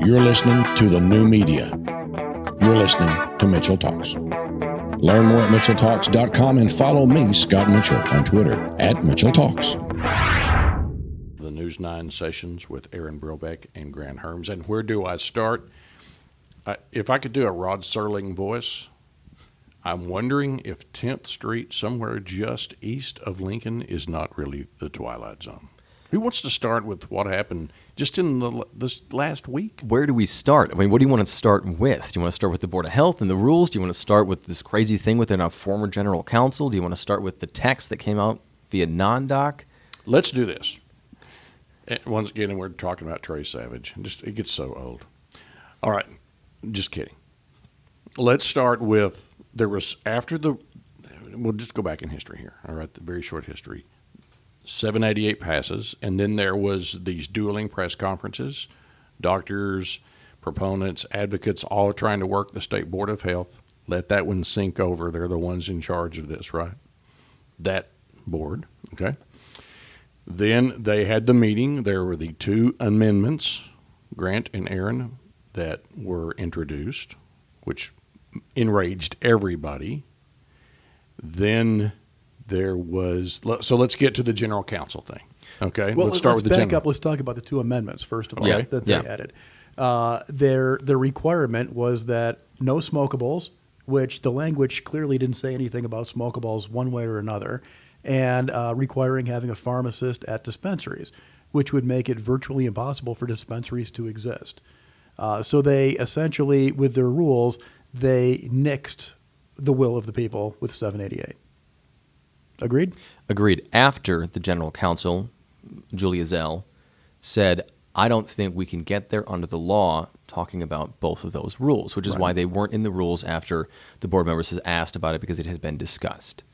You're listening to the new media. You're listening to Mitchell Talks. Learn more at MitchellTalks.com and follow me, Scott Mitchell, on Twitter at MitchellTalks. The News9 sessions with Aaron Brilbeck and Grant Herms. And where do I start? If I could do a Rod Serling voice, I'm wondering if 10th Street, somewhere just east of Lincoln, is not really the Twilight Zone. Who wants to start with what happened just in this last week? Where do we start? I mean, what do you want to start with? Do you want to start with the Board of Health and the rules? Do you want to start with this crazy thing within our former general counsel? Do you want to start with the text that came out via non-doc? Let's do this. Once again, we're talking about Trey Savage. It gets so old. All right, just kidding. Let's start with, we'll just go back in history here, all right, the very short history. 788 passes, and then there was these dueling press conferences, doctors, proponents, advocates, all trying to work the State Board of Health. Let that one sink over. They're the ones in charge of this, right? That board, okay? Then they had the meeting. There were the two amendments, Grant and Aaron, that were introduced, which enraged everybody. Then there was, so let's get to the general counsel thing. Okay, well, let's start with the back general. up. Let's talk about the two amendments first of all that they added. Their requirement was that no smokables, which the language clearly didn't say anything about smokables one way or another, and requiring having a pharmacist at dispensaries, which would make it virtually impossible for dispensaries to exist. So they essentially, with their rules, they nixed the will of the people with 788. Agreed? Agreed. After the general counsel, Julia Zell, said, I don't think we can get there under the law talking about both of those rules, which is why they weren't in the rules after the board members has asked about it because it had been discussed.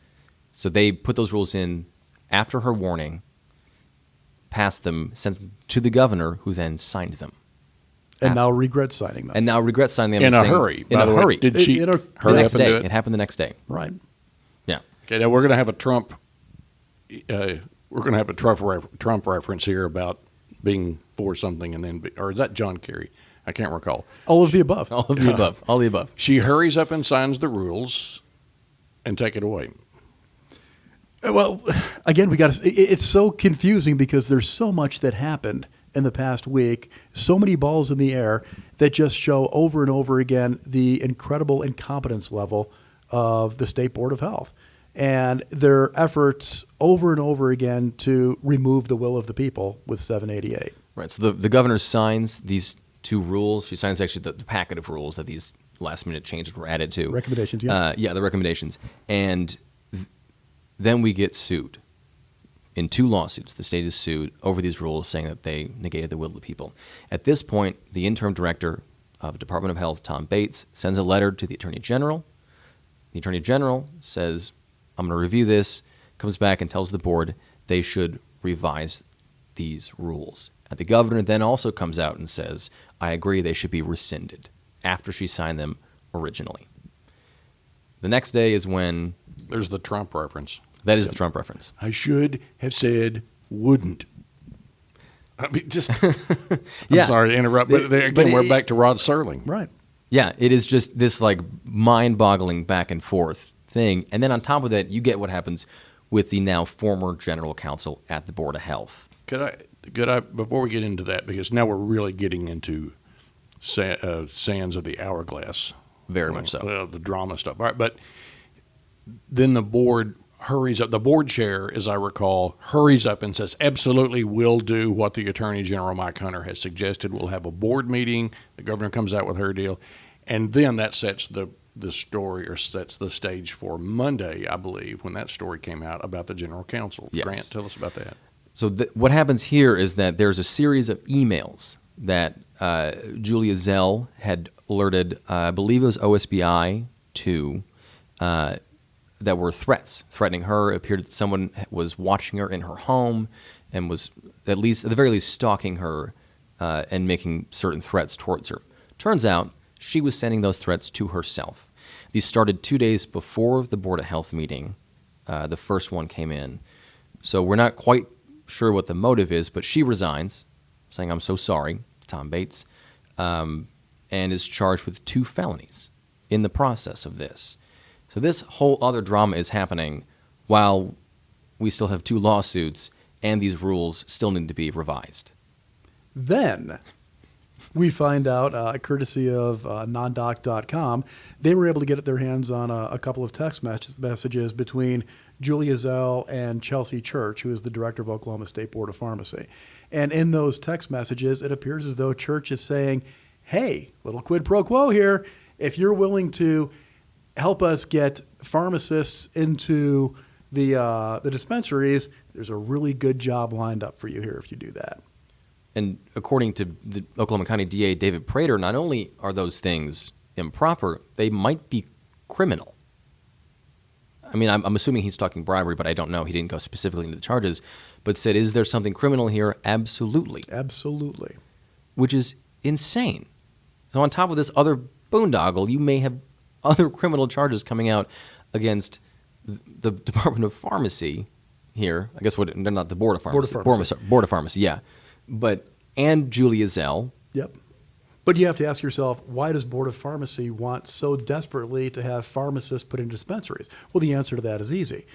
So they put those rules in after her warning, passed them, sent them to the governor, who then signed them. And now regrets signing them. And now regrets signing them. In a hurry. In a hurry. Did she hurry up and do it? It happened the next day. Right. Yeah. Okay, now we're going to have a Trump reference here about being for something and then, or is that John Kerry? I can't recall. All of the above. All of the above. All the above. She hurries up and signs the rules and take it away. Well, again, it's so confusing because there's so much that happened in the past week, so many balls in the air that just show over and over again the incredible incompetence level of the State Board of Health and their efforts over and over again to remove the will of the people with 788. Right. So the governor signs these two rules. She signs actually the packet of rules that these last-minute changes were added to. Recommendations, yeah. The recommendations. And then we get sued. In two lawsuits, the state is sued over these rules, saying that they negated the will of the people. At this point, the interim director of the Department of Health, Tom Bates, sends a letter to the Attorney General. The Attorney General says, I'm going to review this, comes back and tells the board they should revise these rules. And the governor then also comes out and says, I agree they should be rescinded after she signed them originally. The next day is when... There's the Trump reference. That is the Trump reference. I should have said wouldn't. I mean, just... I'm sorry to interrupt, but we're back to Rod Serling. Right. Yeah, it is just this like mind-boggling back and forth thing. And then on top of that, you get what happens with the now former general counsel at the Board of Health. Could I, before we get into that, because now we're really getting into sands of the hourglass. Very much so. The drama stuff. All right, but then the board hurries up. The board chair, as I recall, hurries up and says, absolutely, we'll do what the Attorney General, Mike Hunter, has suggested. We'll have a board meeting. The governor comes out with her deal. And then that sets the story, or sets the stage for Monday, I believe, when that story came out about the general counsel. Yes. Grant, tell us about that. So what happens here is that there's a series of emails that Julia Zell had alerted, I believe it was OSBI, to that were threatening her. It appeared that someone was watching her in her home and was at the very least stalking her and making certain threats towards her. Turns out she was sending those threats to herself. These started 2 days before the Board of Health meeting. The first one came in. So we're not quite sure what the motive is, but she resigns, saying, I'm so sorry, Tom Bates. and is charged with 2 felonies in the process of this. So this whole other drama is happening while we still have 2 lawsuits and these rules still need to be revised. Then we find out, courtesy of nondoc.com, they were able to get their hands on a couple of text messages between Julia Zell and Chelsea Church, who is the director of Oklahoma State Board of Pharmacy. And in those text messages, it appears as though Church is saying, hey, little quid pro quo here. If you're willing to help us get pharmacists into the dispensaries, there's a really good job lined up for you here if you do that. And according to the Oklahoma County DA, David Prater, not only are those things improper, they might be criminal. I mean, I'm assuming he's talking bribery, but I don't know. He didn't go specifically into the charges, but said, is there something criminal here? Absolutely. Absolutely. Which is insane. So on top of this other boondoggle, you may have other criminal charges coming out against the Department of Pharmacy here. I guess they're not the Board of Pharmacy. Board of Pharmacy, yeah. And Julia Zell. Yep. But you have to ask yourself, why does Board of Pharmacy want so desperately to have pharmacists put in dispensaries? Well, the answer to that is easy.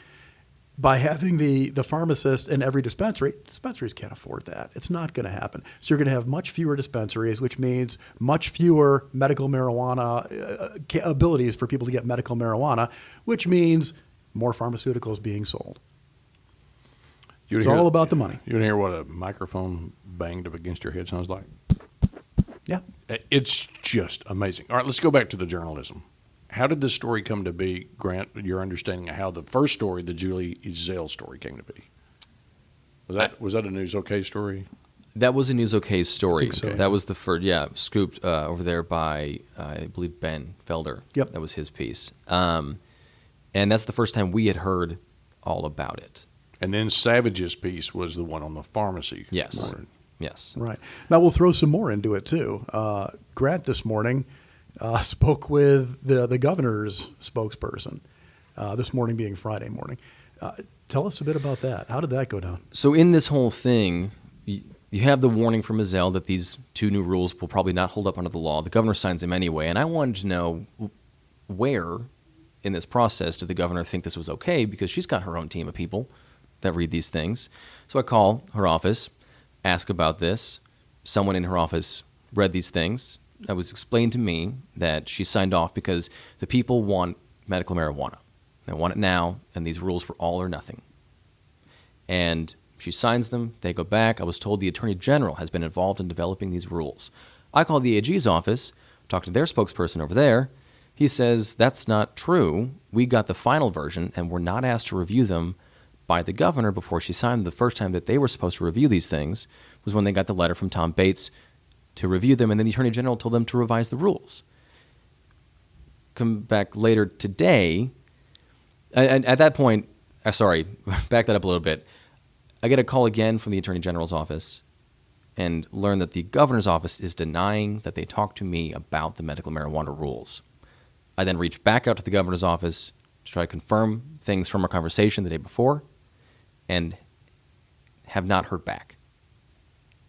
By having the pharmacist in every dispensary, dispensaries can't afford that. It's not going to happen. So you're going to have much fewer dispensaries, which means much fewer medical marijuana abilities for people to get medical marijuana, which means more pharmaceuticals being sold. It's all about the money. You want to hear what a microphone banged up against your head sounds like? Yeah. It's just amazing. All right, let's go back to the journalism. How did this story come to be, Grant, your understanding of how the first story, the Julie Zell story, came to be? Was that a News OK story? That was a News OK story. So. That was the first, scooped over there by, I believe, Ben Felder. Yep. That was his piece. And that's the first time we had heard all about it. And then Savage's piece was the one on the pharmacy. Yes. Morning. Yes. Right. Now we'll throw some more into it, too. Grant this morning spoke with the governor's spokesperson, this morning being Friday morning. Tell us a bit about that. How did that go down? So in this whole thing, you have the warning from Zell that these 2 new rules will probably not hold up under the law. The governor signs them anyway, and I wanted to know where in this process did the governor think this was okay, because she's got her own team of people that read these things. So I call her office, ask about this. Someone in her office read these things. It was explained to me that she signed off because the people want medical marijuana. They want it now, and these rules were all or nothing. And she signs them. They go back. I was told the Attorney General has been involved in developing these rules. I called the AG's office, talked to their spokesperson over there. He says that's not true. We got the final version, and were not asked to review them by the governor before she signed. The first time that they were supposed to review these things was when they got the letter from Tom Bates to review them, and then the Attorney General told them to revise the rules. Come back later today, and at that point, back that up a little bit, I get a call again from the Attorney General's office and learn that the governor's office is denying that they talked to me about the medical marijuana rules. I then reach back out to the governor's office to try to confirm things from our conversation the day before, and have not heard back.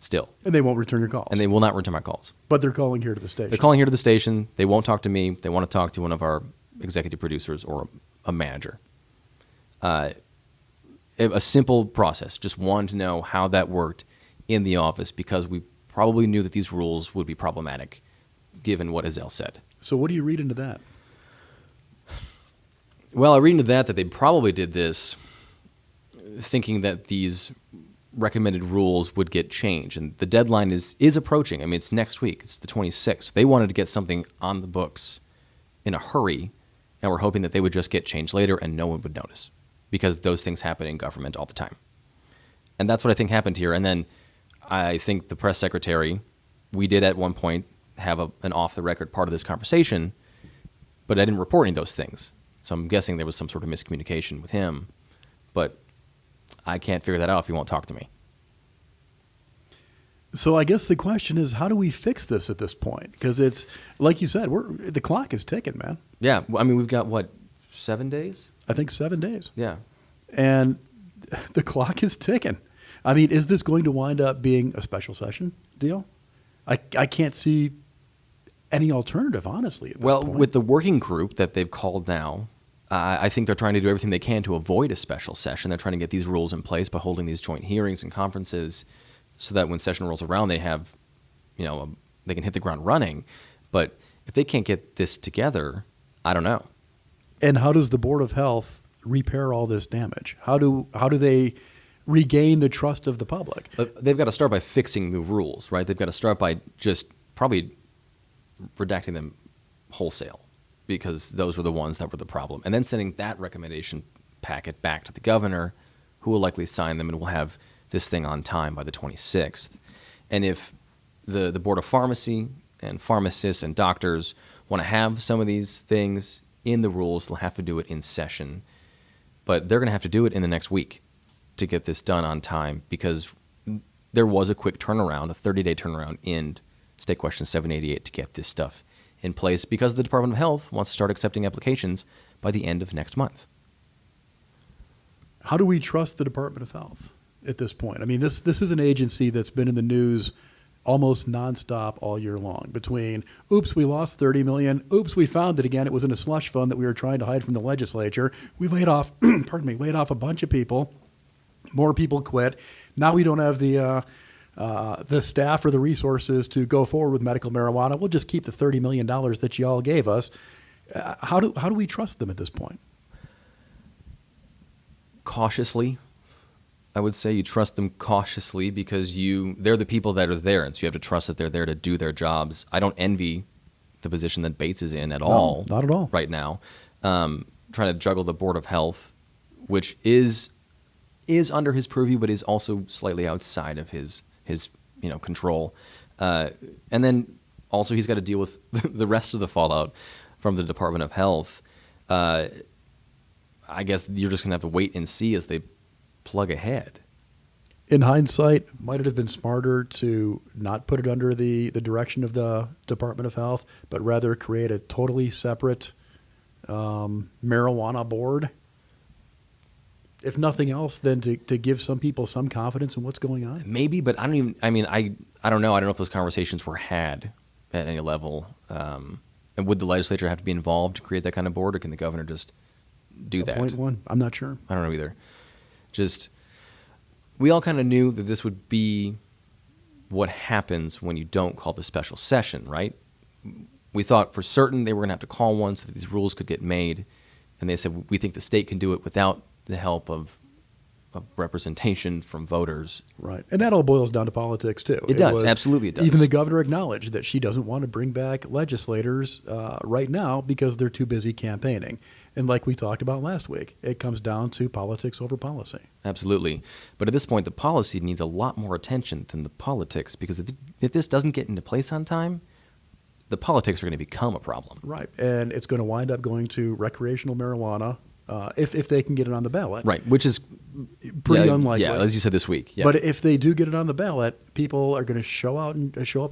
Still. And they won't return your calls. And they will not return my calls. But they're calling here to the station. They're calling here to the station. They won't talk to me. They want to talk to one of our executive producers or a manager. A simple process. Just wanted to know how that worked in the office, because we probably knew that these rules would be problematic given what Zell said. So what do you read into that? Well, I read into that they probably did this thinking that these recommended rules would get changed, and the deadline is approaching. I mean, it's next week. It's the 26th. They wanted to get something on the books in a hurry, and were hoping that they would just get changed later and no one would notice, because those things happen in government all the time. And that's what I think happened here. And then I think the press secretary, we did at one point have an off-the-record part of this conversation, but I didn't report any of those things. So I'm guessing there was some sort of miscommunication with him, but I can't figure that out if he won't talk to me. So I guess the question is, how do we fix this at this point? Because it's, like you said, the clock is ticking, man. Yeah, I mean, we've got, 7 days? I think 7 days. Yeah. And the clock is ticking. I mean, is this going to wind up being a special session deal? I can't see any alternative, honestly. At this point. With the working group that they've called now, I think they're trying to do everything they can to avoid a special session. They're trying to get these rules in place by holding these joint hearings and conferences so that when session rolls around, they have, they can hit the ground running. But if they can't get this together, I don't know. And how does the Board of Health repair all this damage? How do they regain the trust of the public? They've got to start by fixing the rules, right? They've got to start by just probably redacting them wholesale, because those were the ones that were the problem. And then sending that recommendation packet back to the governor, who will likely sign them, and will have this thing on time by the 26th. And if the Board of Pharmacy and pharmacists and doctors want to have some of these things in the rules, they'll have to do it in session. But they're going to have to do it in the next week to get this done on time, because there was a quick turnaround, a 30-day turnaround in State Question 788 to get this stuff in place, because the Department of Health wants to start accepting applications by the end of next month. How do we trust the Department of Health at this point? I mean, this is an agency that's been in the news almost nonstop all year long, between, oops, we lost $30 million, oops, we found it again, it was in a slush fund that we were trying to hide from the legislature, we laid off, laid off a bunch of people, more people quit, now we don't have the staff or the resources to go forward with medical marijuana, we'll just keep the $30 million that you all gave us. How do we trust them at this point? Cautiously. I would say you trust them cautiously, because they're the people that are there, and so you have to trust that they're there to do their jobs. I don't envy the position that Bates is in at all. Not at all. Right now. Trying to juggle the Board of Health, which is under his purview, but is also slightly outside of his control. And then also he's got to deal with the rest of the fallout from the Department of Health. I guess you're just going to have to wait and see as they plug ahead. In hindsight, might it have been smarter to not put it under the direction of the Department of Health, but rather create a totally separate marijuana board? If nothing else, then to give some people some confidence in what's going on? Maybe, but I don't know. I don't know if those conversations were had at any level. And would the legislature have to be involved to create that kind of board, or can the governor just do that? Point one. I'm not sure. I don't know either. We all kind of knew that this would be what happens when you don't call the special session, right? We thought for certain they were going to have to call one so that these rules could get made. And they said, we think the state can do it without the help of representation from voters. Right. And that all boils down to politics, too. It does. Absolutely it does. Even the governor acknowledged that she doesn't want to bring back legislators right now because they're too busy campaigning. And like we talked about last week, it comes down to politics over policy. Absolutely. But at this point, the policy needs a lot more attention than the politics, because if this doesn't get into place on time, the politics are going to become a problem. Right. And it's going to wind up going to recreational marijuana, if they can get it on the ballot. Right, which is pretty unlikely. Yeah, as you said this week. Yeah. But if they do get it on the ballot, people are going to show up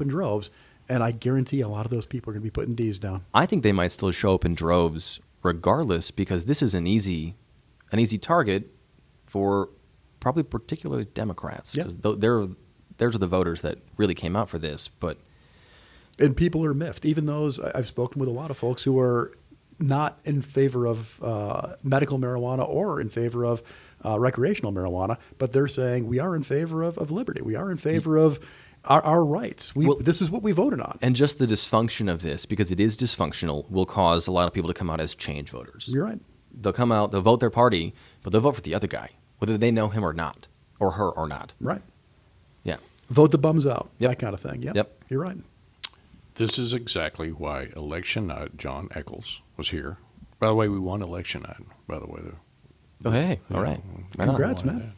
in droves, and I guarantee a lot of those people are going to be putting D's down. I think they might still show up in droves regardless, because this is an easy target for probably particularly Democrats, because those are the voters that really came out for this. And people are miffed. Even those, I've spoken with a lot of folks who are not in favor of medical marijuana or in favor of recreational marijuana, but they're saying we are in favor of liberty. We are in favor of our rights. This is what we voted on. And just the dysfunction of this, because it is dysfunctional, will cause a lot of people to come out as change voters. You're right. They'll come out, they'll vote their party, but they'll vote for the other guy, whether they know him or not, or her or not. Right. Yeah. Vote the bums out, that kind of thing. Yep. You're right. This is exactly why election night John Eccles was here. By the way, we won election night, by the way. Oh, hey. All right. Congrats, man.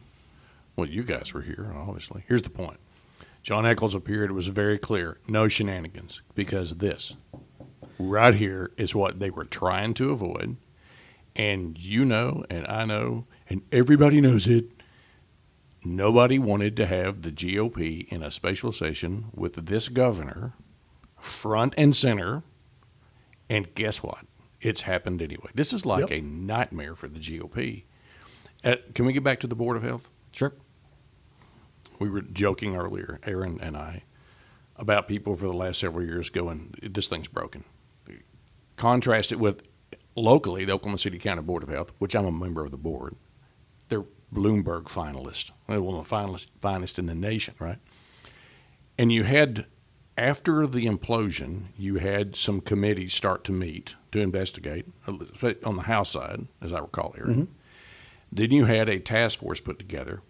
Well, you guys were here, obviously. Here's the point. John Eccles appeared. It was very clear. No shenanigans. Because this right here is what they were trying to avoid. And you know, and I know, and everybody knows it. Nobody wanted to have the GOP in a special session with this governor front and center. And guess what? It's happened anyway. This is like a nightmare for the GOP. Can we get back to the Board of Health? Sure. We were joking earlier, Aaron and I. about people for the last several years going, this thing's broken. Contrast it with locally, the Oklahoma City County Board of Health, which I'm a member of the board. They're Bloomberg finalists. They're one of the finest in the nation, right? And you had, after the implosion, you had some committees start to meet to investigate on the House side, as I recall here. Mm-hmm. Then you had a task force put together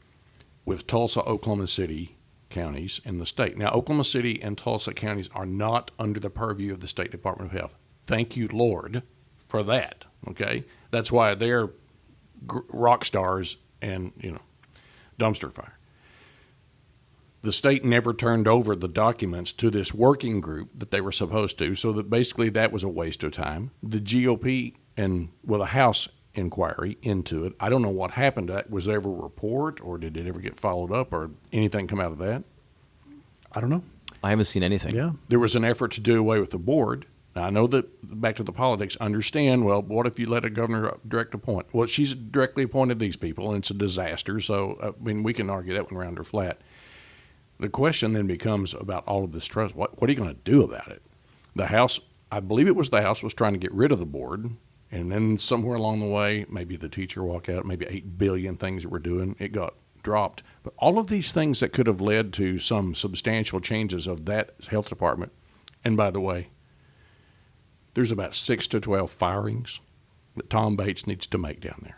with Tulsa, Oklahoma City counties in the state. Now, Oklahoma City and Tulsa counties are not under the purview of the State Department of Health. Thank you, Lord, for that. Okay, that's why they're rock stars and dumpster fire. The state never turned over the documents to this working group that they were supposed to, so that basically that was a waste of time. The GOP and the House inquiry into it, I don't know what happened to that. Was there ever a report, or did it ever get followed up, or anything come out of that? I don't know. I haven't seen anything. Yeah. There was an effort to do away with the board. Now, I know that, back to the politics, understand, well, what if you let a governor direct appoint? Well, she's directly appointed these people, and it's a disaster, so, we can argue that one round or flat. The question then becomes about all of this trust. What are you going to do about it? The House, I believe it was the House, was trying to get rid of the board, and then somewhere along the way, maybe the teacher walk out, maybe 8 billion things that we're doing, it got dropped. But all of these things that could have led to some substantial changes of that health department, and by the way, there's about 6 to 12 firings that Tom Bates needs to make down there.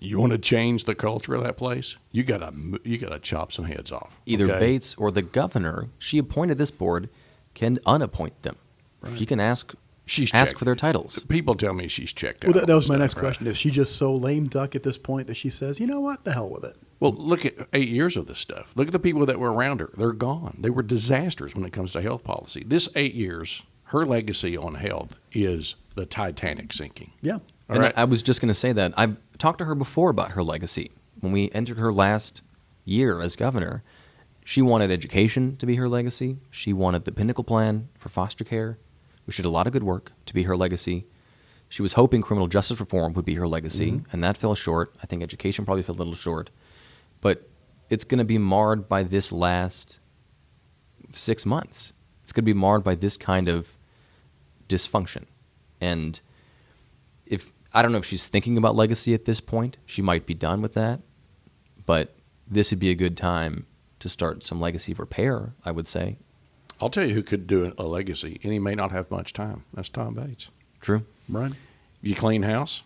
You want to change the culture of that place? You gotta chop some heads off. Either Bates or the governor, she appointed this board, can unappoint them. Right. She can ask for their titles. People tell me she's checked out. Well, that was my next question. Is she just so lame duck at this point that she says, you know what, the hell with it? Well, look at 8 years of this stuff. Look at the people that were around her. They're gone. They were disasters when it comes to health policy. This 8 years, her legacy on health is the Titanic sinking. Yeah. And right. I was just going to say that. I've talked to her before about her legacy. When we entered her last year as governor, she wanted education to be her legacy. She wanted the Pinnacle Plan for foster care, which did a lot of good work, to be her legacy. She was hoping criminal justice reform would be her legacy, and that fell short. I think education probably fell a little short. But it's going to be marred by this last 6 months. It's going to be marred by this kind of dysfunction. And I don't know if she's thinking about legacy at this point. She might be done with that. But this would be a good time to start some legacy repair, I would say. I'll tell you who could do a legacy, and he may not have much time. That's Tom Bates. True. Right. You clean house,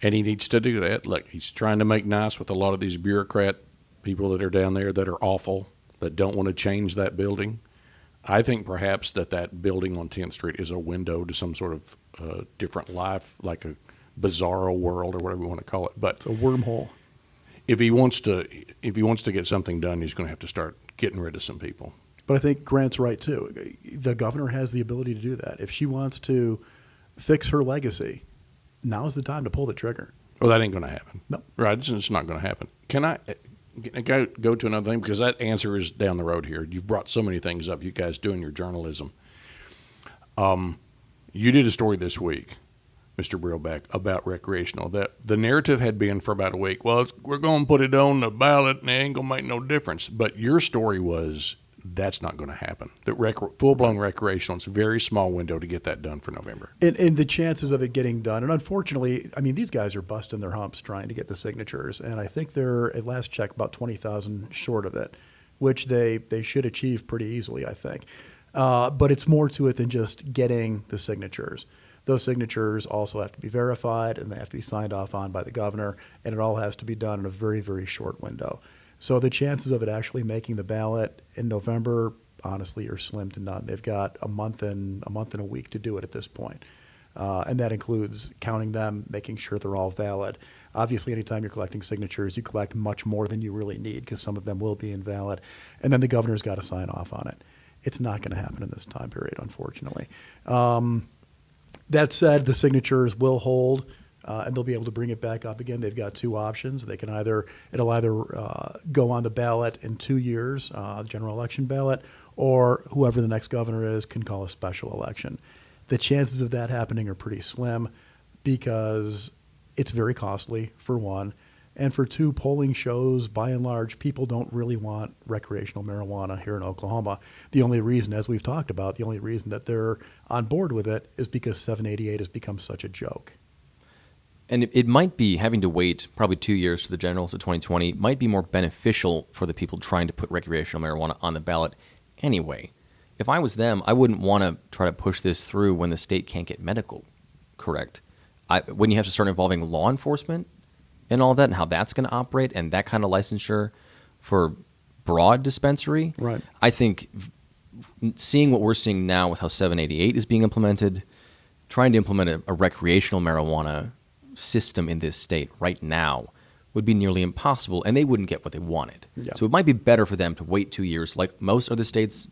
and he needs to do that. Look, he's trying to make nice with a lot of these bureaucrat people that are down there that are awful, that don't want to change that building. I think perhaps that building on 10th Street is a window to some sort of different life, like a bizarro world or whatever you want to call it. But it's a wormhole. If he wants to get something done, he's going to have to start getting rid of some people. But I think Grant's right too. The governor has the ability to do that. If she wants to fix her legacy, now's the time to pull the trigger. Well, that ain't going to happen. No. Right? It's not going to happen. Can I go to another thing? Because that answer is down the road here. You've brought so many things up, you guys doing your journalism. You did a story this week, Mr. Brillback, about recreational. That the narrative had been for about a week, well, we're going to put it on the ballot and it ain't going to make no difference. But your story was that's not going to happen. That full-blown recreational, it's a very small window to get that done for November. And the chances of it getting done, and unfortunately, I mean, these guys are busting their humps trying to get the signatures, and I think they're, at last check, about 20,000 short of it, which they should achieve pretty easily, I think. But it's more to it than just getting the signatures. Those signatures also have to be verified, and they have to be signed off on by the governor, and it all has to be done in a very, very short window. So the chances of it actually making the ballot in November, honestly, are slim to none. They've got a month and a week to do it at this point. And that includes counting them, making sure they're all valid. Obviously, anytime you're collecting signatures, you collect much more than you really need because some of them will be invalid. And then the governor's got to sign off on it. It's not going to happen in this time period, unfortunately. That said, the signatures will hold, and they'll be able to bring it back up again. They've got two options. They can it'll either go on the ballot in 2 years, the general election ballot, or whoever the next governor is can call a special election. The chances of that happening are pretty slim because it's very costly, for one. And for two polling shows, by and large, people don't really want recreational marijuana here in Oklahoma. The only reason, as we've talked about, the only reason that they're on board with it is because 788 has become such a joke. And it might be, having to wait probably 2 years to the general to 2020, might be more beneficial for the people trying to put recreational marijuana on the ballot anyway. If I was them, I wouldn't want to try to push this through when the state can't get medical correct. When you have to start involving law enforcement and all that, and how that's going to operate, and that kind of licensure for broad dispensary, right. I think seeing what we're seeing now with how 788 is being implemented, trying to implement a recreational marijuana system in this state right now would be nearly impossible, and they wouldn't get what they wanted. Yeah. So it might be better for them to wait 2 years, like most other states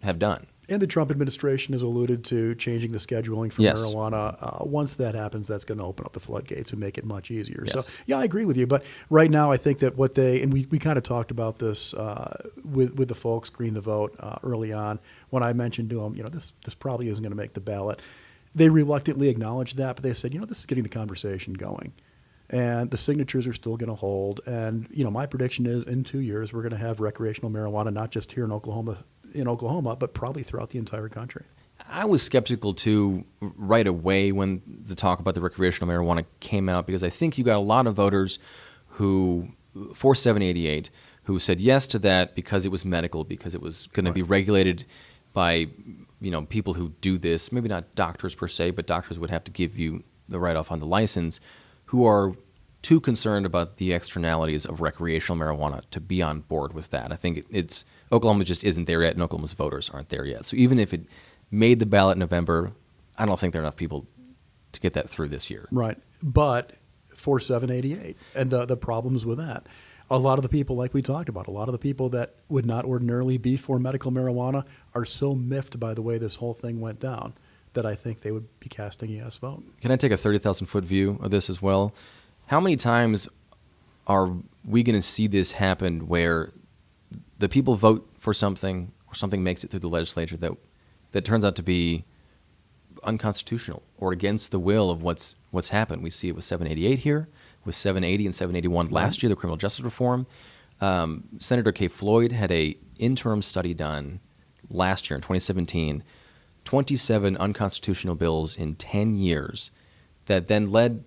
have done. And the Trump administration has alluded to changing the scheduling for marijuana. Once that happens, that's going to open up the floodgates and make it much easier. Yes. So, yeah, I agree with you. But right now, I think that what they, and we kind of talked about this with the folks, Green the Vote, early on, when I mentioned to them, this probably isn't going to make the ballot. They reluctantly acknowledged that, but they said, this is getting the conversation going. And the signatures are still going to hold. And, my prediction is in 2 years, we're going to have recreational marijuana, not just here in Oklahoma, but probably throughout the entire country. I was skeptical, too, right away when the talk about the recreational marijuana came out, because I think you got a lot of voters who, for 788, who said yes to that because it was medical, because it was going to be regulated by, people who do this, maybe not doctors per se, but doctors would have to give you the write-off on the license, who are too concerned about the externalities of recreational marijuana to be on board with that. I think Oklahoma just isn't there yet, and Oklahoma's voters aren't there yet. So even if it made the ballot in November, I don't think there are enough people to get that through this year. Right. But for 788, and the problems with that, a lot of the people, like we talked about, a lot of the people that would not ordinarily be for medical marijuana are so miffed by the way this whole thing went down that I think they would be casting a yes vote. Can I take a 30,000-foot view of this as well? How many times are we going to see this happen where the people vote for something, or something makes it through the legislature that turns out to be unconstitutional or against the will of what's happened? We see it with 788 here, with 780 and 781 last year, the criminal justice reform. Senator Kay Floyd had a interim study done last year in 2017, 27 unconstitutional bills in 10 years that then led,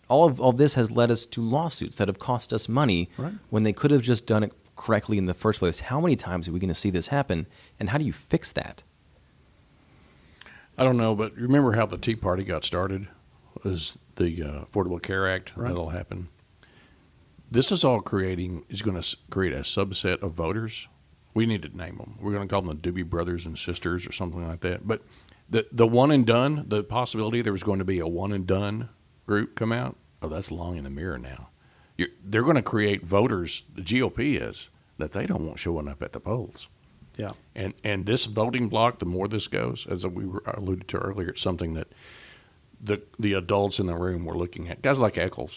all of this has led us to lawsuits that have cost us money when they could have just done it correctly in the first place. How many times are we going to see this happen, and how do you fix that? I don't know, but remember how the Tea Party got started? Was the Affordable Care Act that'll happen? This is all is going to create a subset of voters. We need to name them. We're going to call them the Doobie Brothers and Sisters or something like that. But the one and done, the possibility there was going to be a one and done group come out, that's long in the mirror now. They're going to create voters, the GOP is, that they don't want showing up at the polls. Yeah. And this voting block, the more this goes, as we alluded to earlier, it's something that the adults in the room were looking at. Guys like Eccles.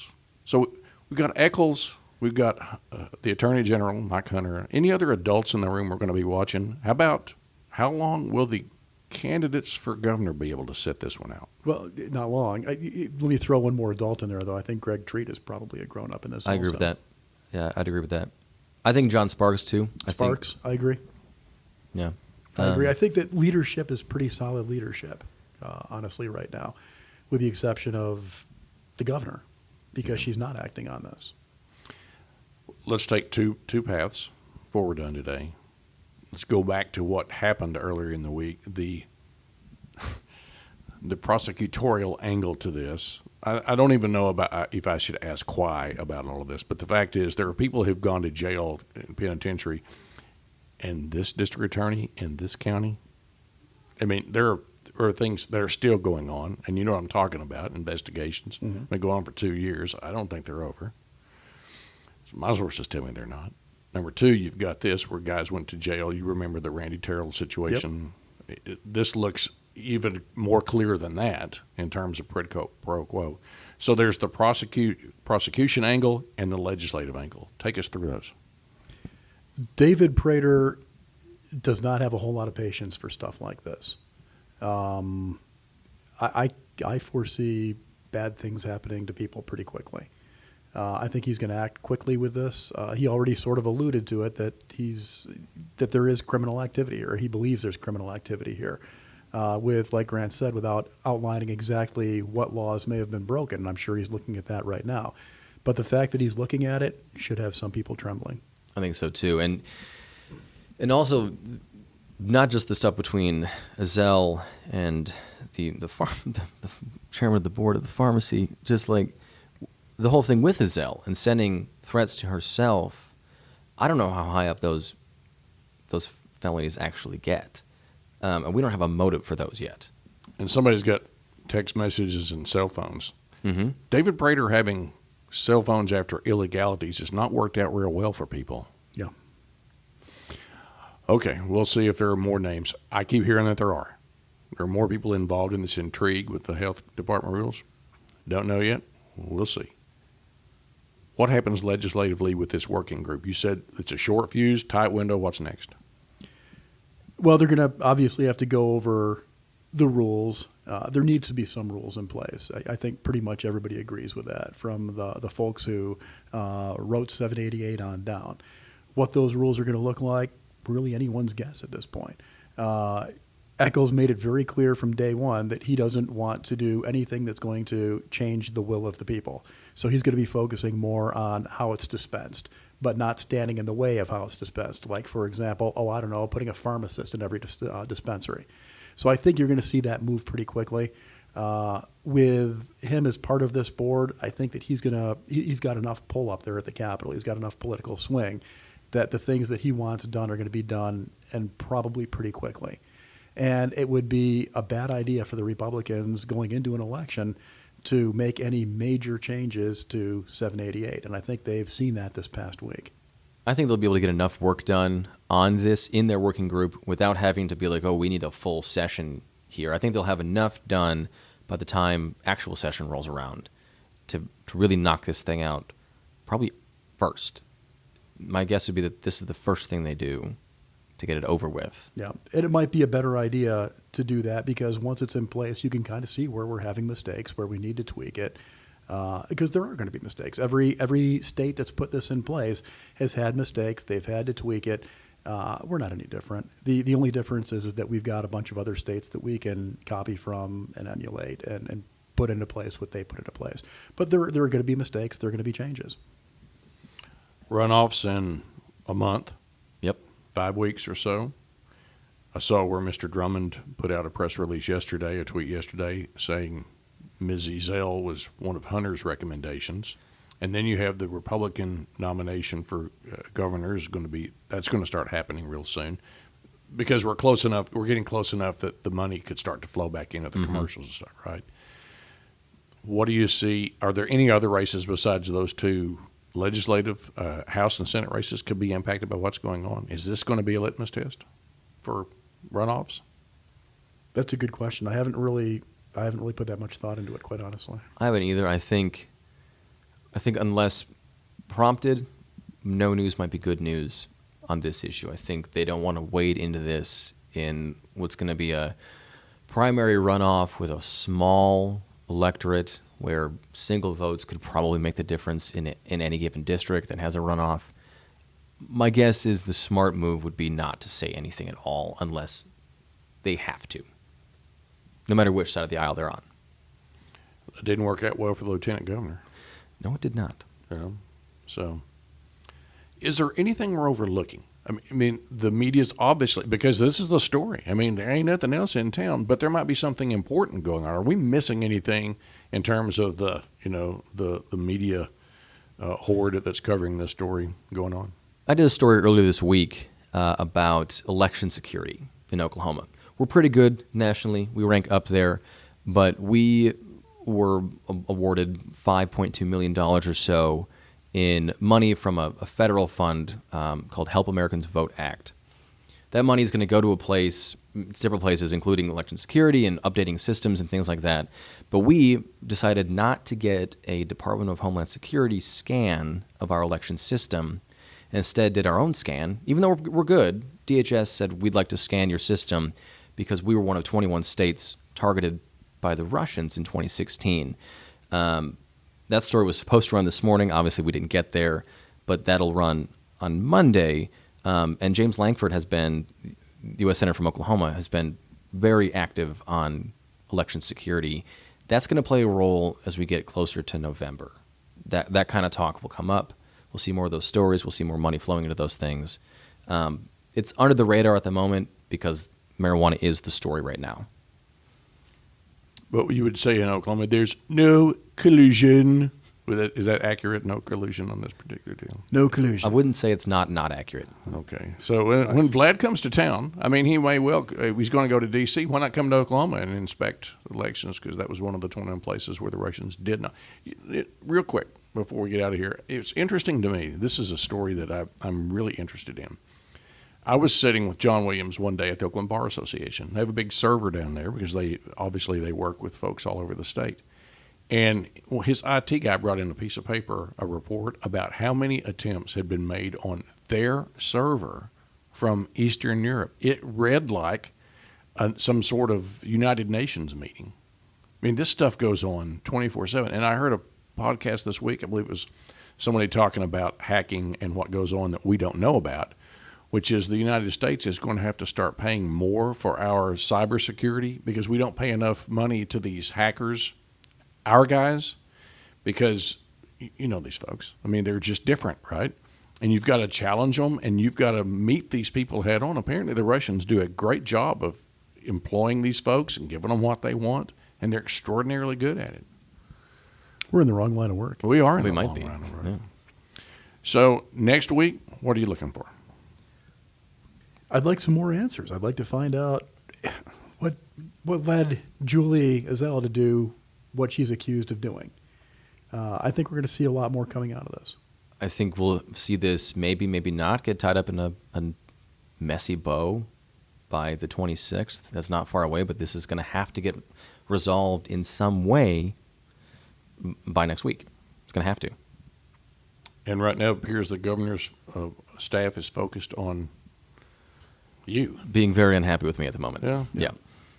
So we've got Eccles, we've got the Attorney General, Mike Hunter. Any other adults in the room we're going to be watching? How long will the candidates for governor be able to sit this one out? Well, not long. Let me throw one more adult in there, though. I think Greg Treat is probably a grown-up in this. I agree with that. Yeah, I'd agree with that. I think John Sparks, too. I agree. Yeah. I agree. I think that leadership is pretty solid leadership, honestly, right now, with the exception of the governor, because she's not acting on this. Let's take two paths before we're done today. Let's go back to what happened earlier in the week, the prosecutorial angle to this. I don't even know if I should ask why about all of this, but the fact is there are people who've gone to jail in penitentiary, and this district attorney in this county, I mean, there are things that are still going on, and you know what I'm talking about, investigations. They go on for 2 years. I don't think they're over. So my sources tell me they're not. Number two, you've got this where guys went to jail. You remember the Randy Terrell situation. Yep. This looks even more clear than that in terms of pro quo. So there's the prosecution angle and the legislative angle. Take us through those. David Prater does not have a whole lot of patience for stuff like this. I foresee bad things happening to people pretty quickly. I think he's going to act quickly with this. He already sort of alluded to it that there is criminal activity, or he believes there's criminal activity here. With, like Grant said, without outlining exactly what laws may have been broken. And I'm sure he's looking at that right now. But the fact that he's looking at it should have some people trembling. I think so too, and also not just the stuff between Ezell and the chairman of the board of the pharmacy, just like the whole thing with Ezell and sending threats to herself. I don't know how high up those felonies actually get, and we don't have a motive for those yet. And somebody's got text messages and cell phones. Mm-hmm. David Prater having cell phones after illegalities has not worked out real well for people. Yeah. Okay, we'll see if there are more names. I keep hearing that there are. There are more people involved in this intrigue with the health department rules. Don't know yet. We'll see. What happens legislatively with this working group? You said it's a short fuse, tight window. What's next? Well, they're going to obviously have to go over the rules. There needs to be some rules in place. I think pretty much everybody agrees with that, from the folks who wrote 788 on down. What those rules are going to look like, really anyone's guess at this point. Eccles made it very clear from day one that he doesn't want to do anything that's going to change the will of the people. So he's going to be focusing more on how it's dispensed, but not standing in the way of how it's dispensed. Like, for example, putting a pharmacist in every dispensary. So I think you're going to see that move pretty quickly. With him as part of this board, I think that he's got enough pull up there at the Capitol. He's got enough political swing that the things that he wants done are going to be done, and probably pretty quickly. And it would be a bad idea for the Republicans going into an election to make any major changes to 788. And I think they've seen that this past week. I think they'll be able to get enough work done on this in their working group without having to be like, oh, we need a full session here. I think they'll have enough done by the time actual session rolls around to really knock this thing out probably first. My guess would be that this is the first thing they do to get it over with. Yeah, and it might be a better idea to do that, because once it's in place, you can kind of see where we're having mistakes, where we need to tweak it, because there are going to be mistakes. Every state that's put this in place has had mistakes. They've had to tweak it. We're not any different. The only difference is that we've got a bunch of other states that we can copy from and emulate and put into place what they put into place. But there are going to be mistakes. There are going to be changes. Runoffs in a month. Yep. 5 weeks or so. I saw where Mr. Drummond put out a press release yesterday, a tweet yesterday, saying Ms. Ezell was one of Hunter's recommendations. And then you have the Republican nomination for governor that's going to start happening real soon, because we're getting close enough that the money could start to flow back into the commercials and stuff, right? What do you see? Are there any other races besides those two legislative House and Senate races could be impacted by what's going on? Is this going to be a litmus test for runoffs? That's a good question. I haven't really put that much thought into it, quite honestly. I haven't either. I think unless prompted, no news might be good news on this issue. I think they don't want to wade into this in what's going to be a primary runoff with a small electorate where single votes could probably make the difference in any given district that has a runoff. My guess is the smart move would be not to say anything at all unless they have to, no matter which side of the aisle they're on. It didn't work out well for the lieutenant governor. No, it did not. So, is there anything we're overlooking? I mean, the media's obviously, because this is the story. I mean, there ain't nothing else in town, but there might be something important going on. Are we missing anything in terms of the media horde that's covering this story going on? I did a story earlier this week about election security in Oklahoma. We're pretty good nationally. We rank up there, but we were awarded $5.2 million or so in money from a federal fund called Help Americans Vote Act. That money is going to go to several places, including election security and updating systems and things like that. But we decided not to get a Department of Homeland Security scan of our election system. Instead, did our own scan. Even though we're good, DHS said we'd like to scan your system because we were one of 21 states targeted by the Russians in 2016. that story was supposed to run this morning. Obviously, we didn't get there, but that'll run on Monday. And James Lankford the U.S. Senator from Oklahoma, has been very active on election security. That's going to play a role as we get closer to November. That kind of talk will come up. We'll see more of those stories. We'll see more money flowing into those things. It's under the radar at the moment because marijuana is the story right now. But you would say in Oklahoma, there's no collusion. Is that accurate? No collusion on this particular deal? No collusion. I wouldn't say it's not accurate. Okay. So when Vlad comes to town, I mean, he may well, he's going to go to D.C. Why not come to Oklahoma and inspect elections? Because that was one of the 21 places where the Russians did not. Real quick, before we get out of here, it's interesting to me. This is a story that I'm really interested in. I was sitting with John Williams one day at the Oakland Bar Association. They have a big server down there because they work with folks all over the state. And his IT guy brought in a piece of paper, a report about how many attempts had been made on their server from Eastern Europe. It read like some sort of United Nations meeting. I mean, this stuff goes on 24/7. And I heard a podcast this week, I believe it was somebody talking about hacking and what goes on that we don't know about, which is the United States is going to have to start paying more for our cybersecurity because we don't pay enough money to these hackers, our guys, because you know these folks. I mean, they're just different, right? And you've got to challenge them, and you've got to meet these people head on. Apparently, the Russians do a great job of employing these folks and giving them what they want, and they're extraordinarily good at it. We're in the wrong line of work. We are in we the might wrong be. line of work. Yeah. So next week, what are you looking for? I'd like some more answers. I'd like to find out what led Julie Ezell to do what she's accused of doing. I think we're going to see a lot more coming out of this. I think we'll see this maybe not get tied up in a messy bow by the 26th. That's not far away, but this is going to have to get resolved in some way by next week. It's going to have to. And right now, it appears the governor's staff is focused on you. Being very unhappy with me at the moment. Yeah.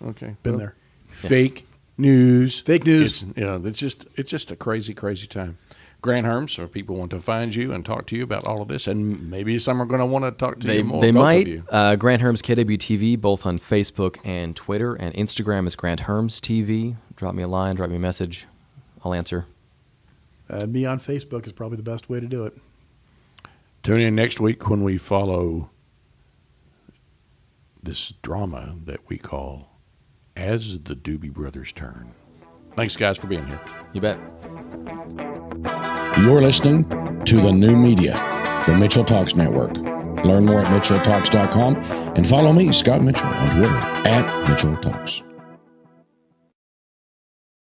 Okay. Been there. Fake news. Fake news. It's just a crazy, crazy time. Grant Herms, so people want to find you and talk to you about all of this, and maybe some are going to want to talk to you more. They both might. Of you. Grant Herms KWTV, both on Facebook and Twitter, and Instagram is Grant Herms TV. Drop me a line, drop me a message. I'll answer. Me on Facebook is probably the best way to do it. Tune in next week when we follow this drama that we call As the Doobie Brothers Turn. Thanks, guys, for being here. You bet. You're listening to the new media, the Mitchell Talks Network. Learn more at MitchellTalks.com and follow me, Scott Mitchell, on Twitter @MitchellTalks.